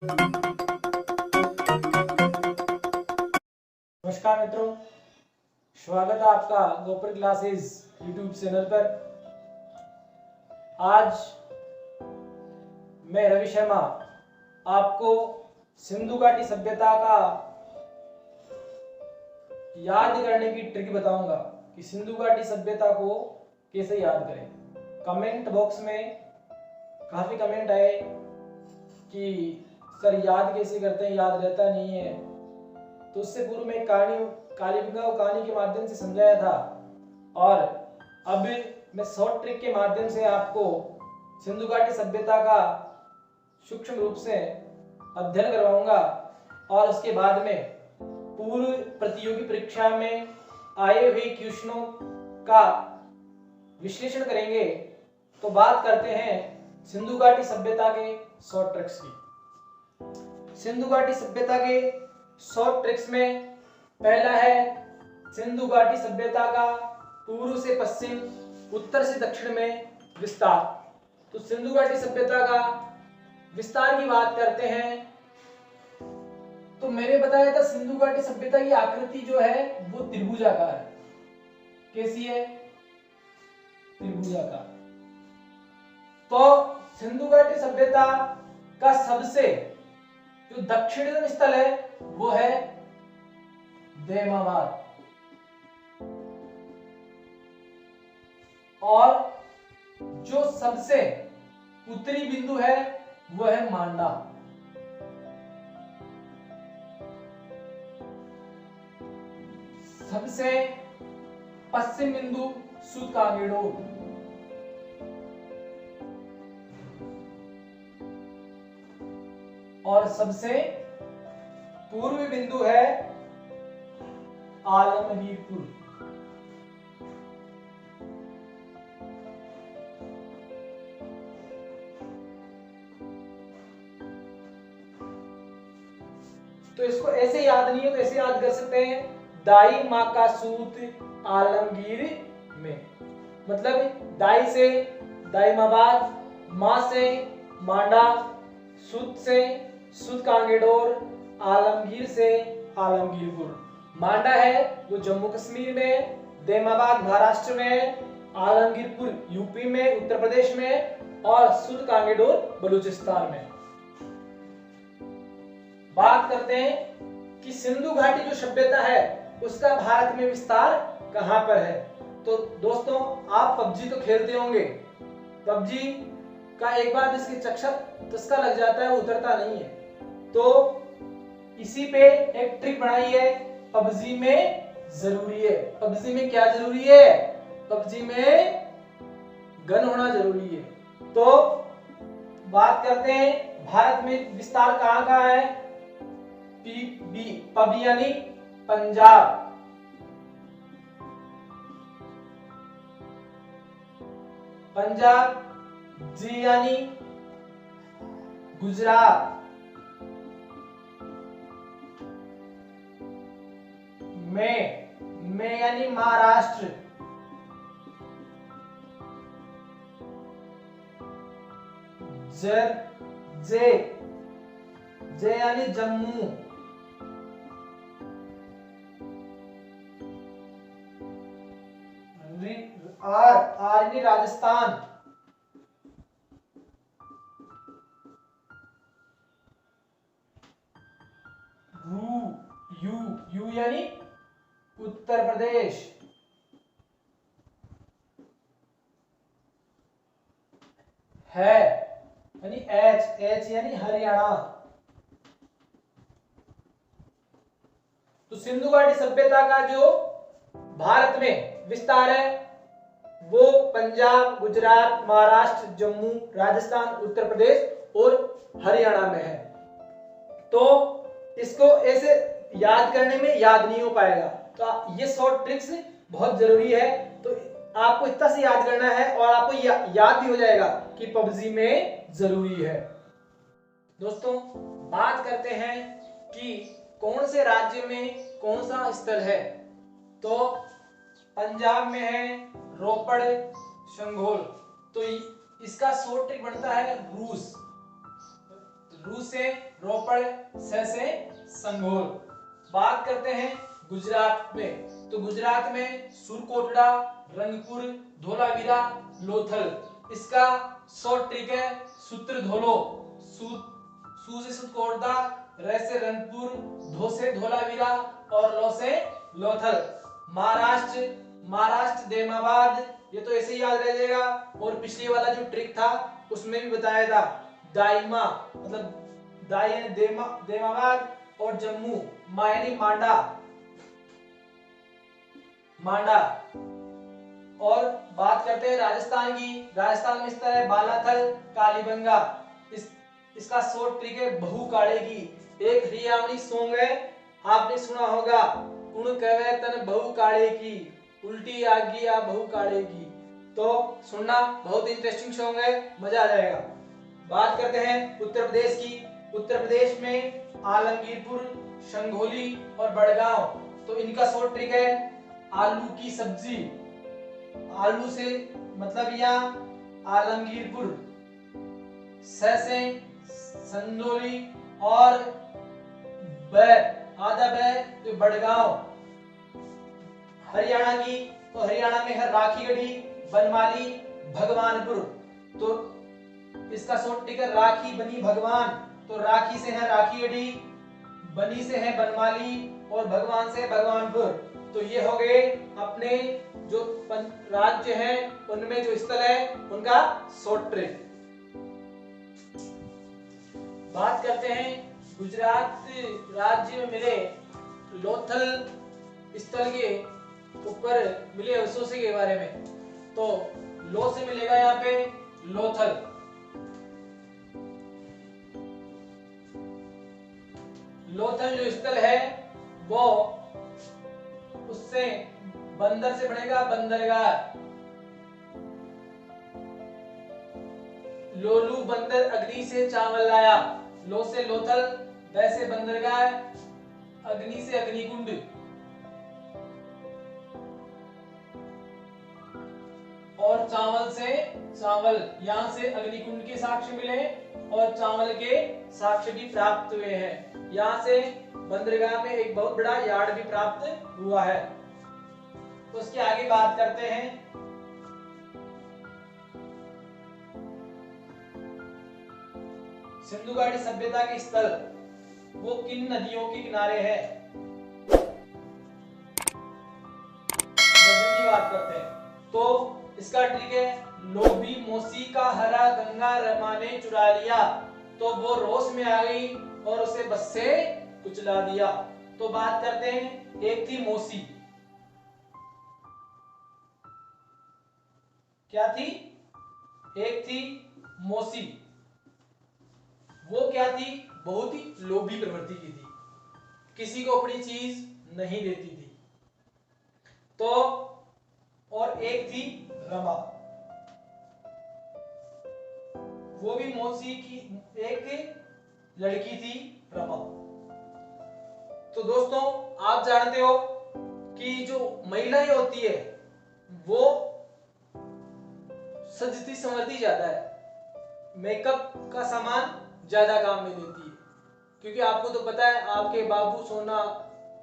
नमस्कार मित्रों, स्वागत है आपका गोपर क्लासेस यूट्यूब चैनल पर। आज मैं रवि शर्मा आपको सिंधु घाटी सभ्यता का याद करने की ट्रिक बताऊंगा कि सिंधु घाटी सभ्यता को कैसे याद करें। कमेंट बॉक्स में काफी कमेंट आए कि सर याद कैसे करते हैं, याद रहता नहीं है। तो उससे पूर्व में कालिंगा कहानी के माध्यम से समझाया था, और अब मैं शॉर्ट ट्रिक के माध्यम से आपको सिंधु घाटी सभ्यता का सूक्ष्म रूप से अध्ययन करवाऊंगा, और उसके बाद में पूर्व प्रतियोगी परीक्षा में आए हुए क्वेश्चनों का विश्लेषण करेंगे। तो बात करते हैं सिंधु घाटी सभ्यता के शॉर्ट ट्रिक्स की। सिंधु घाटी सभ्यता के शॉर्ट ट्रिक्स में पहला है सिंधु घाटी सभ्यता का पूर्व से पश्चिम, उत्तर से दक्षिण में विस्तार। तो सिंधु घाटी सभ्यता का विस्तार की बात करते हैं तो मैंने बताया था सिंधु घाटी सभ्यता की आकृति जो है वो त्रिभुजाकार है। कैसी है? त्रिभुजाकार। तो सिंधु घाटी सभ्यता का सबसे जो दक्षिणतम स्थल है वो है दैमाबाद, और जो सबसे उत्तरी बिंदु है वो है मांडा। सबसे पश्चिम बिंदु सुदकांगेडो, और सबसे पूर्वी बिंदु है आलमगीरपुर। तो इसको ऐसे याद नहीं है तो ऐसे याद कर सकते हैं, दाई मां का सूत आलमगीर में। मतलब दाई से दाइमाबाद, मां से मांडा, सूत से सुदकांगेडोर, आलमगीर से आलमगीरपुर। मांडा है वो जम्मू कश्मीर में, दैमाबाद महाराष्ट्र में, आलमगीरपुर यूपी में उत्तर प्रदेश में, और सुदकांगेडोर बलूचिस्तान में। बात करते हैं कि सिंधु घाटी जो सभ्यता है उसका भारत में विस्तार कहां पर है। तो दोस्तों आप पबजी तो खेलते होंगे, पबजी का एक बार इसकी चस्का लग जाता है वो उतरता नहीं है। तो इसी पे एक ट्रिक बनाई है, पबजी में जरूरी है। पबजी में क्या जरूरी है? पबजी में गन होना जरूरी है। तो बात करते हैं भारत में विस्तार कहां का है। पब यानी पंजाब, पंजाब, जी यानी गुजरात, में यानी महाराष्ट्र, जे यानी जम्मू, आर यानी राजस्थान, यू यानी उत्तर प्रदेश, है यानी एच यानी हरियाणा। तो सिंधु घाटी सभ्यता का जो भारत में विस्तार है वो पंजाब, गुजरात, महाराष्ट्र, जम्मू, राजस्थान, उत्तर प्रदेश और हरियाणा में है। तो इसको ऐसे याद करने में याद नहीं हो पाएगा, तो ये शॉर्ट ट्रिक्स बहुत जरूरी है। तो आपको इतना से याद करना है और आपको याद भी हो जाएगा कि पबजी में जरूरी है। दोस्तों बात करते हैं कि कौन से राज्य में कौन सा स्थल है। तो पंजाब में है रोपड़, संघोल। तो इसका शॉर्ट ट्रिक बनता है रूस। रूस से रोपड़, से संघोल। बात करते हैं गुजरात में, तो गुजरात में सुरकोटड़ा, रंगपुर, धोलावीरा, लोथल। इसका शॉर्ट ट्रिक है सूत्रधोलो। सू से सुरकोटड़ा, रे से रंगपुर, धो से धोलावीरा और लो से लोथल। महाराष्ट्र देमाबाद, ये तो ऐसे ही याद रह जाएगा। और पिछले वाला जो ट्रिक था उसमें भी बताया था, दाइमा मतलब दाई देमाबाद, और जम्मू मायनी मांडा। और बात करते हैं राजस्थान की, राजस्थान में स्थित है बालाथल, कालीबंगा। इसका शॉर्ट ट्रिक है बहु काड़े की। एक हरियाणवी सॉन्ग है, आपने सुना होगा, उन कवे तन बहु काड़े की, उल्टी आगी आ बहु काड़े की। तो सुनना, बहुत इंटरेस्टिंग सॉन्ग है, मजा आ जाएगा। बात करते हैं उत्तर प्रदेश की। उत्तर प्रदेश में आलमगीरपुर, शंघोली और बड़गांव। तो इनका शॉर्ट ट्रिक है आलू की सब्जी। आलू से मतलब यहाँ आलमगीरपुर, से संदोली और आधा तो बड़गांव। हरियाणा की, तो हरियाणा में है राखीगढ़ी, बनमाली, भगवानपुर। तो इसका शॉर्ट ट्रिक है राखी बनी भगवान। तो राखी से है राखीगढ़ी, बनी से है बनमाली और भगवान से भगवानपुर। तो ये हो गए अपने जो राज्य हैं उनमें जो स्थल है उनका शॉर्ट ट्रिक। बात करते हैं गुजरात राज्य में मिले लोथल स्थल के ऊपर मिले अवशेषों के बारे में। तो लो से मिलेगा यहाँ पे लोथल। लोथल जो स्थल है वो उससे बंदर से बनेगा बंदरगाह। लोलू बंदर अग्नि से चावल लाया। लो से लोथल, वैसे बंदरगाह, अग्नि से अग्निकुंड। और चावल से चावल, यहां से अग्निकुंड के साक्ष्य मिले और चावल के साक्ष्य भी प्राप्त हुए हैं। यहां से बंदरगाह में एक बहुत बड़ा यार्ड भी प्राप्त हुआ है। तो उसके आगे बात करते हैं सिंधु घाटी सभ्यता के स्थल, वो किन नदियों के किनारे है, नदियों की बात करते हैं। तो इसका ट्रिक है लोभी मोसी का हरा गंगा रमा ने चुरा लिया। तो वो रोष में आ गई और उसे बस से कुचला दिया। तो बात करते हैं, एक थी मोसी, क्या थी, एक थी मोसी। वो क्या थी, बहुत ही लोभी प्रवृत्ति की थी, किसी को अपनी चीज नहीं देती थी। तो और एक थी रमा, वो भी मौसी की एक लड़की थी रमा। तो दोस्तों आप जानते हो कि जो महिलाएं होती है वो सजती संवरती ज्यादा है, मेकअप का सामान ज्यादा काम में लेती है। क्योंकि आपको तो पता है आपके बाबू सोना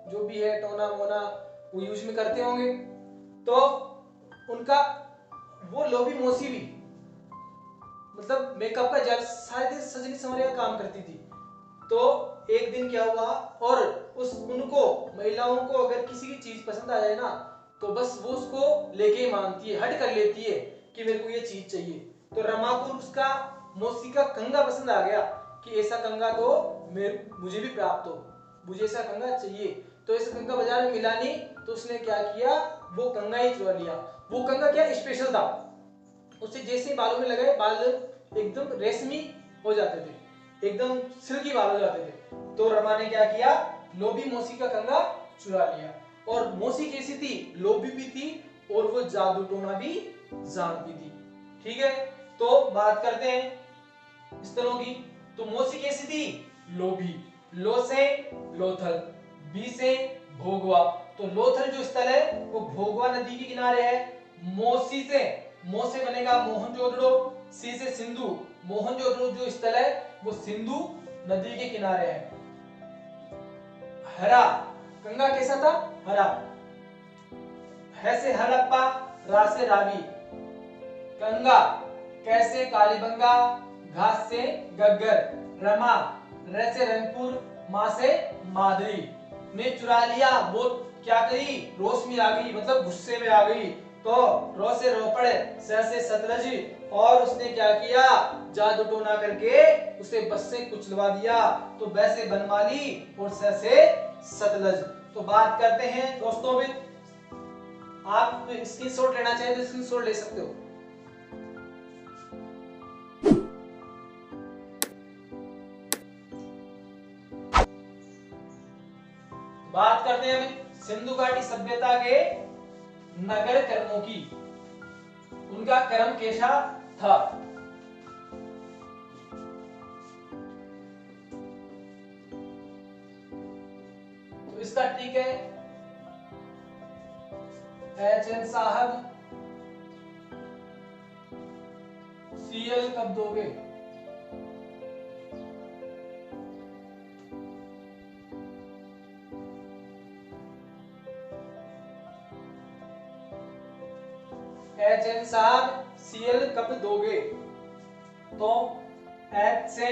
जो भी है टोना मोना वो यूज में करते होंगे। तो उनका वो लोभी मौसी भी मतलब मेकअप का सारे सजनी संवरने का काम करती थी। तो एक दिन क्या हुआ, और उनको महिलाओं को अगर किसी की चीज पसंद आ जाए ना तो बस वो उसको लेके ही मानती है, हट कर लेती है कि मेरे को ये चीज चाहिए। तो रमा को उसका मौसी का कंगा पसंद आ गया कि ऐसा कंगा तो मुझे भी प्राप्त हो, मुझे ऐसा कंगा चाहिए। तो ऐसा कंगा बाजार में मिला नहीं, तो उसने क्या किया, वो कंगा ही चुरा लिया। वो कंगा क्या स्पेशल था, उससे जैसे बालों में लगाए बाल एकदम रेशमी हो जाते थे, एकदम सिल्की बाल हो जाते थे। तो रमा ने क्या किया, लोभी मौसी का कंगा चुरा लिया। और मौसी कैसी थी, लोभी भी थी और वो जादू टोना भी जानती थी। ठीक है, तो बात करते हैं स्थलों की। तो मौसी कैसी थी, लोभी। लो से लोथल, बी से भोगवा। तो लोथल जो स्थल है वो भोगवा नदी के किनारे है। मौसी से, मो से बनेगा मोहनजोदड़ो, सी से सिंधु। मोहनजोदड़ो जो स्थल है वो सिंधु नदी के किनारे है। हरा, गंगा कैसा था? हरा। है से हड़प्पा, रा से रावी। गंगा, कैसे कालीबंगा, घास से गग्गर। रमा, र से रंगपुर, माँ से मादरी। ने चुरा लिया, वो क्या करी? रोष में आ गई, मतलब गुस्से में आ गई। तो रो से रोपड़, स से सतलज, और उसने क्या किया? जादू टोना करके उसे बस से कुचलवा दिया। तो ब से बनमाली और स से सतलज। तो बात करते हैं दोस्तों में, आप स्क्रीनशॉट लेना चाहे तो स्क्रीनशॉट ले सकते हो। बात करते हैं अभी सिंधु घाटी सभ्यता के नगर कर्मों की। उनका कर्म कैसा था? तो इसका ठीक है, HN साहब CL कब दोगे? HN साहब CL कब दोगे? तो H से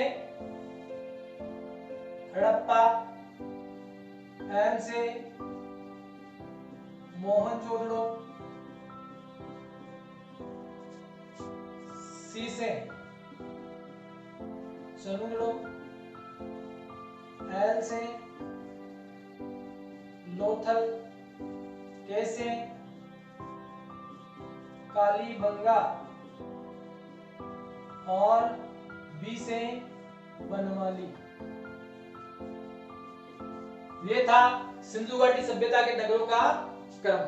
हड़प्पा, M से मोहनजोदड़ो, C से चंद्रो, L से लोथल, K से कालीबंगा और B से बनमाली। ये था सिंधु घाटी सभ्यता के नगरों का क्रम।